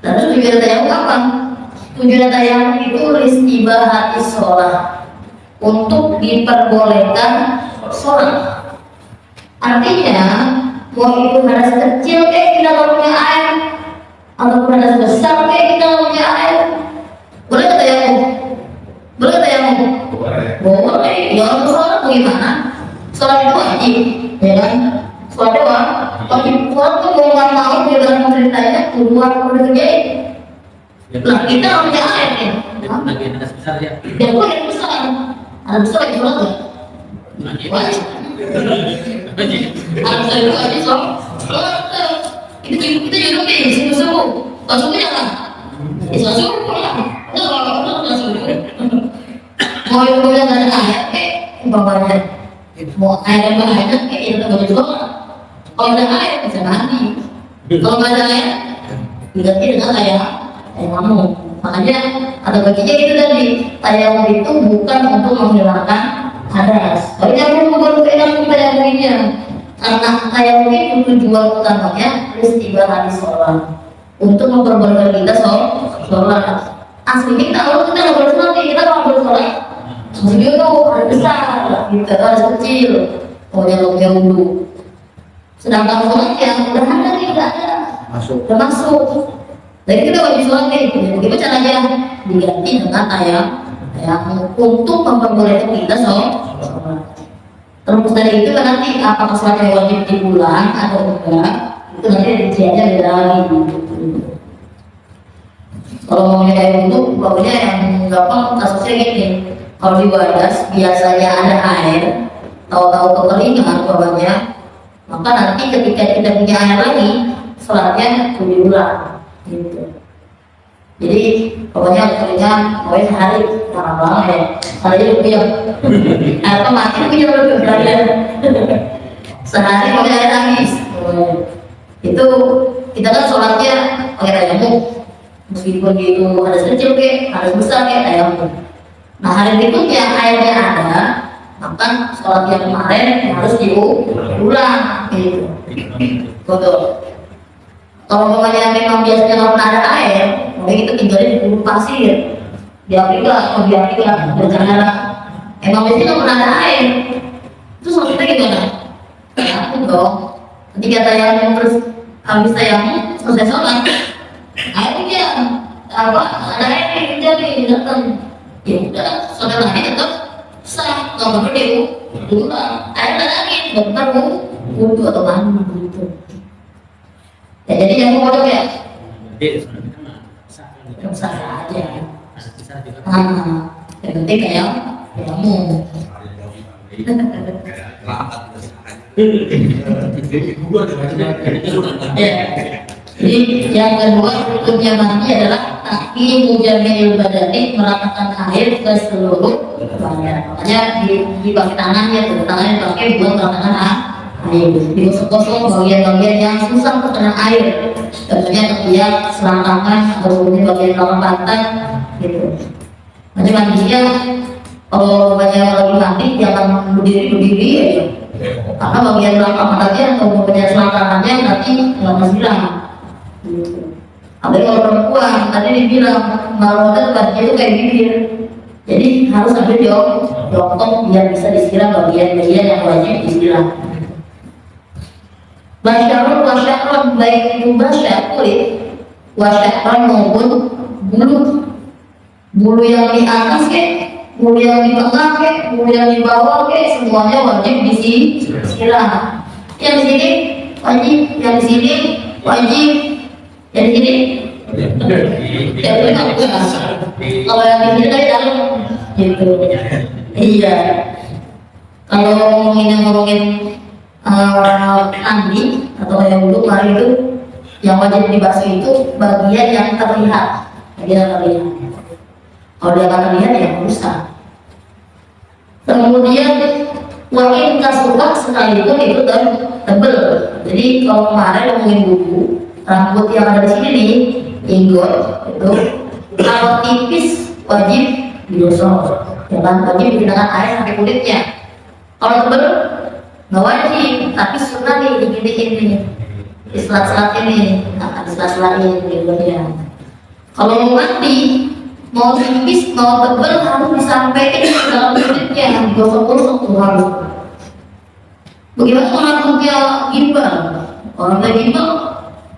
Lalu tujuan tayamum apa? Tujuan tayamum itu istibahati sholat, untuk diperbolehkan sholat. Artinya mau itu hadas kecil kayak kita nggak punya air, ataupun hadas besar kayak kita nggak punya air, boleh nggak tayamum? Boleh nggak tayamum? Boleh. Ya orang sholat bagaimana? Sholat itu wajib, ya kan? Sholat itu wajib. Sholat itu mau nggak mau di dalam ceritanya keluar kerjain. Lah kita nggak punya air ya. Lagi ada besar ya. Ya boleh yang besar. Ada besar lagi sholat nggak? Wajib. Harus ada wajib sholat. Kita jodoh nih, subuh-subuh. Kalau subuh jangan. Itu subuh lah. Nggak subuh. Mau yang nggak ada air, umpamanya mau air yang banyak, itu nggak boleh sholat. Kalau ada air bisa mandi. Kalau nggak ada air, diganti dengan tayamum. Makanya ada baginya itu tadi, tayamum itu bukan untuk menghilangkan hadas. Kalau yang bukan untuk tayamumnya, karena tayamum itu tujuan utamanya istibahati sholat, untuk memperbolehkan kita sholat. Aslinya kita kalau kita nggak boleh sholat, kita nggak boleh sholat. Maksudnya itu harus besar, gitu, harus kecil, pokoknya wudhu. Sedangkan sholat yang udah ada nih, udah ada, udah masuk. Jadi kita wajib sholat nih, bagaimana caranya? Diganti dengan tayamum untuk memperbolehkan kita sholat. Terus dari itu nanti apakah sholatnya wajib diulang atau enggak, itu nanti rinciannya beda lagi. Kalau mau kayak itu, pokoknya yang gampang kasusnya gini. Kalau di wadas biasanya ada air, tahu-tahu kekeringan bawahnya, maka nanti ketika kita punya air lagi, sholatnya diulang, gitu. Jadi pokoknya kekeringan, pokoknya sehari lama ya, sehari punya apa makin punya berarti sehari pokoknya air habis. Itu kita kan sholatnya pakai tayamum, meskipun itu harus kecil ke, harus besar ke tayamum. Nah hari berikutnya airnya ada, maka sholat yang kemarin harus diulang, gitu. Betul. Kalau memangnya memang biasanya nggak pernah ada air, mungkin itu tinggalin di gurun pasir di Afrika atau di Afrika berjalan. Emang biasanya nggak pernah ada air, terus maksudnya gimana? Ya dong. Ketika tayamum terus habis tayamum selesai sholat, airnya apa? Ada air yang jadi datang. Ya udah, saudaranya tetap sah, nggak perlu diulang. Air lagi, bentar wudhu atau mandi gitu. Ya jadi yang mau ya, sah aja. Yang penting kayak kamu. Jadi yang kedua rukunnya mandi adalah takbir jami'il badani, meratakan air ke seluruh badan. Makanya dipakai tangannya, tangannya dipakai buat meratakan air. Digosok-gosok bagian-bagian yang susah terkena air. Contohnya ketiak, selangkangan, atau bagian bawah pantat, gitu. Nanti mandinya kalau banyak lagi mandi jangan berdiri aja. Karena bagian belakang pantatnya atau bagian selangkangannya nanti nggak masilang. Apalagi kalau perempuan, tadi dibilang kalau ada tempatnya itu kayak bibir, jadi harus sambil jongkok biar bisa disiram bagian-bagian yang wajib disiram. Wasya'ron baik itu basya kulit, wasya'ron maupun bulu yang di atas bulu yang di tengah bulu yang di bawah semuanya wajib disiram. Yang di sini wajib, yang di sini wajib. Jadi gini, kalau yang di sini dari dalam, gitu. Iya. Kalau ngomongin mandi atau yang dulu kemarin itu, yang wajib dibasuh itu bagian yang terlihat, Kalau dia nggak terlihat ya rusak. Kemudian wakin kasuka sekalipun itu tebel. Jadi kalau kemarin ngomongin buku, rambut yang ada di sini nih, jenggot itu kalau tipis wajib digosok, ya kan? Wajib digunakan air sampai kulitnya. Kalau tebel nggak wajib, tapi sunnah nih diginiin nih, di selat-selat ini, di selat-selat ini gitu ya. Kalau mau mandi, mau tipis, mau tebel harus disampaikan ke dalam kulitnya, digosok-gosok tuh harus. Bagaimana orang punya gimbal? Orang punya gimbal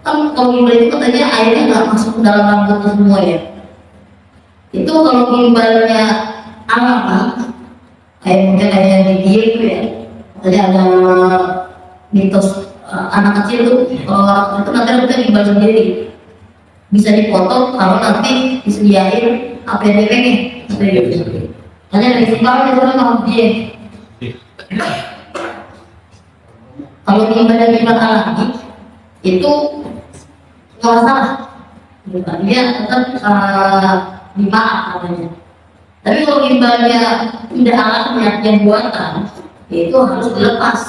kan kalau gimbal itu katanya airnya nggak masuk ke dalam rambutnya semua ya. Itu kalau gimbalnya alami, kayak mungkin kayak di dia itu ya. Tadi ada mitos anak kecil tuh itu nanti ada gimbal sendiri, bisa dipotong kalau nanti disediain apa yang dia pengen. Hanya dari simpel itu kan mau dia. Kalau gimbal alami itu nggak masalah, dia tetap dimaaf namanya. Tapi kalau gimbalnya tidak alami yang buatan, itu harus dilepas.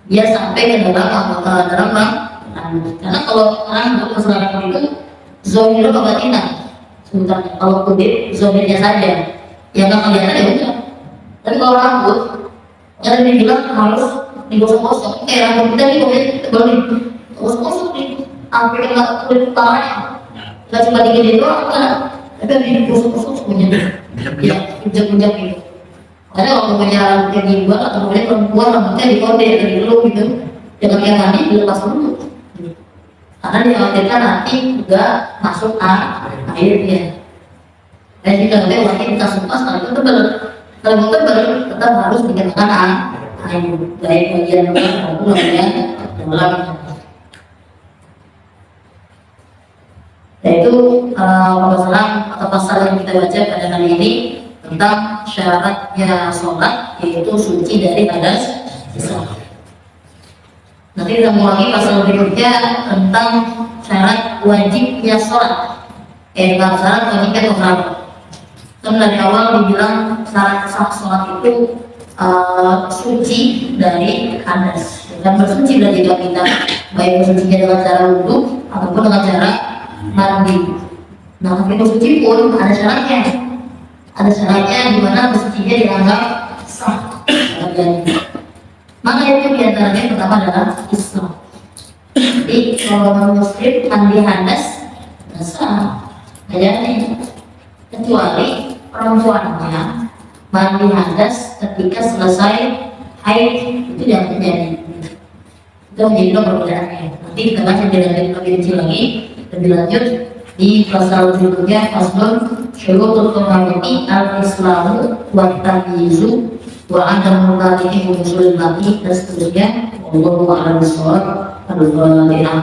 Dia sampai ke dalam karena kalau orang berkeselamatan itu zahir kebatinan. Sebenarnya kalau kulit zahirnya saja, yang nggak kelihatan ya udah. Tapi kalau rambut, yang dibilang harus digosok-gosok. Rambut kita ini boleh tebalin, gosok-gosok nih, sampai kena kulit kepalanya. Nggak cuma digini doang kan, tapi harus digosok-gosok semuanya. Ya, injak-injak gitu. Karena kalau punya rambutnya gimbal atau kemudian perempuan rambutnya dikode dari dulu gitu, dengan yang mandi dilepas dulu. Karena dikhawatirkan nanti juga masuk airnya. Dan jika nanti wajib kita supas, kalau itu tebal. Kalau mau tebal, tetap harus dikenakan air, baik bagian luar maupun bagian dalam. Yaitu permasalahan atau pasal yang kita baca pada kali ini tentang syaratnya sholat, yaitu suci dari hadas. Nanti kita mau lagi pasal berikutnya tentang syarat wajibnya sholat, syarat wajibnya sholat. Kan dari awal dibilang syarat sah sholat itu suci dari hadas, dan bersuci dari kita, baik bersucinya dengan cara wudhu ataupun dengan cara mandi. Nah, tapi bersuci pun ada syaratnya. Ada syaratnya di mana bersucinya dianggap sah. Maka itu diantaranya pertama adalah Islam. Jadi kalau muslim mandi hadas sah, jadi kecuali perempuannya mandi hadas ketika selesai haid, itu jangan terjadi. Itu menjadi perbedaannya. Nanti kita bahas lebih rinci lagi, lebih lanjut di pasal berikutnya, paslon syurutul khamati al-islamu wa tamyizu wa adam mutalihi musul mati dan seterusnya. Wallahu a'lam bishawab. Alhamdulillah.